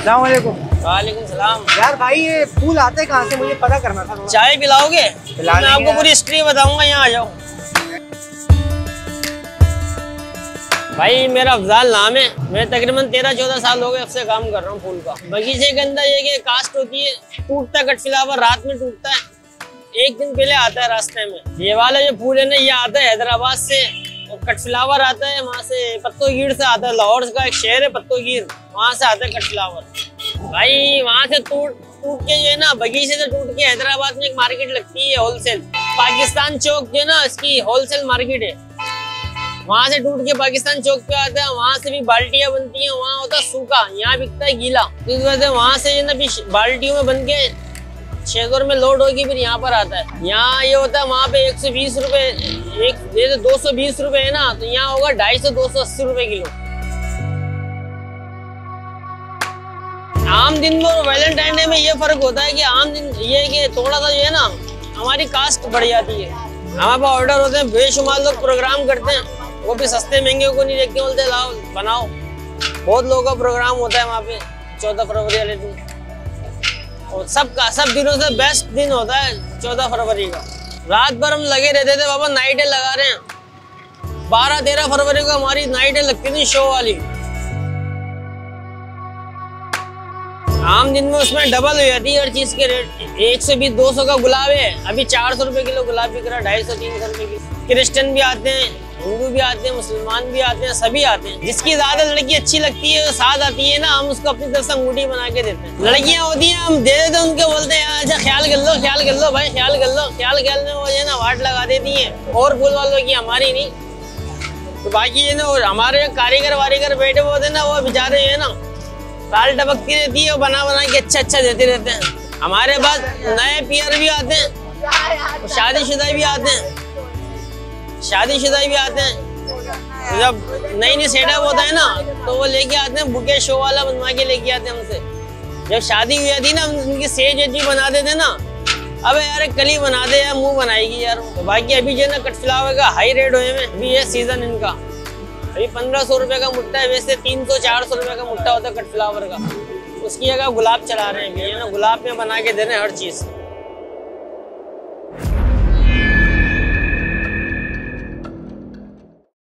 अस्सलामुअलैकुम। वालेकुम सलाम। यार भाई ये फूल आते कहाँ से, मुझे पता करना था। चाय पिलाओगे? मैं आपको पूरी हिस्ट्री बताऊंगा, यहाँ आ जाओ। भाई मेरा अफजाल नाम है, मैं तकरीबन 13-14 साल हो गए अब से काम कर रहा हूँ फूल का। बगीचे के अंदर ये कि कास्ट होती है, टूटता है कटफ्लावर, रात में टूटता है, एक दिन पहले आता है रास्ते में। ये वाला जो फूल है ना, ये आता है हैदराबाद से, और कटफ्लावर आता है वहाँ से, पत्तोगीर से आता है। लाहौर का एक शहर है पत्तोगीर, वहाँ से आता है कटफ्लावर। भाई वहाँ से टूट के जो है ना, बगीचे से टूट के हैदराबाद में एक मार्केट लगती है होलसेल, पाकिस्तान चौक जो है ना, इसकी होलसेल मार्केट है। वहाँ से टूट के पाकिस्तान चौक पे आता है, वहाँ से भी बाल्टियां बनती हैं। वहाँ होता है सूखा, यहाँ बिकता है गीला। तो इस वजह से वहाँ से ना बाल्टियों में बन के शेजोर में लोड होगी, फिर यहाँ पर आता है। यहाँ ये होता है, वहाँ पे 120 रुपए, एक जैसे 220 रुपए है ना, तो यहाँ होगा 250-280 रुपए किलो। आम दिन में और वैलेंटाइन डे में ये फर्क होता है कि आम दिन ये कि थोड़ा सा जो है ना, हमारी कास्ट बढ़ जाती है। हमारे पास ऑर्डर होते हैं, बेशुमार लोग प्रोग्राम करते हैं, वो भी सस्ते महंगे को नहीं देखते, बोलते लाओ बनाओ। बहुत लोगों का प्रोग्राम होता है वहाँ पे 14 फरवरी वाले दिन, और सब दिनों से बेस्ट दिन होता है 14 फरवरी का। रात भर हम लगे रहते थे बाबा, नाइटें लगा रहे हैं। 12-13 फरवरी को हमारी नाइटें लगती थी शो वाली। आम दिन में उसमें डबल हो जाती है हर चीज के रेट। 120-200 का गुलाब है, अभी 400 रुपए किलो गुलाब बिक रहा है, 250-300 रुपए किलो। क्रिश्चियन भी आते हैं, हिंदू भी आते हैं, मुसलमान भी आते हैं, सभी आते हैं। जिसकी ज्यादा लड़की अच्छी लगती है, साथ आती है ना, हम उसको अपनी तरफ से अंगूठी बना के देते हैं। लड़कियां होती हैं, हम दे देते हैं, उनके बोलते हैं अच्छा ख्याल कर लो, ख्याल कर लो भाई, ख्याल कर लो। ख्याल में वो जो है ना वाट लगा देती है, और फूल वालों की, हमारी नहीं। तो बाकी ये ना, और हमारे कारीगर वारीगर बैठे हुए होते हैं ना, वो बेचारे है ना, साल टपकती रहती है, और बना के अच्छा देते रहते हैं। हमारे पास नए पियर भी आते हैं, शादीशुदा भी आते हैं, तो जब नई सेटअप होता है ना, तो वो लेके आते हैं, बुके शो वाला बनवा के लेके आते हैं हमसे। जब शादी हुई थी ना, उनकी सेज वेजी बना देते ना, अबे यार कली बना दे यार, मुंह बनाएगी यार। तो बाकी अभी जो है ना, कटफ्लावर का हाई रेट हुए में, अभी ये सीजन इनका, अभी 1500 रुपए का मुट्ठा है, वैसे 300-400 रुपए का मुट्ठा होता है कटफ्लावर का। उसकी जगह गुलाब चला रहे हैं, ये ना गुलाब में बना के दे रहे हैं हर चीज।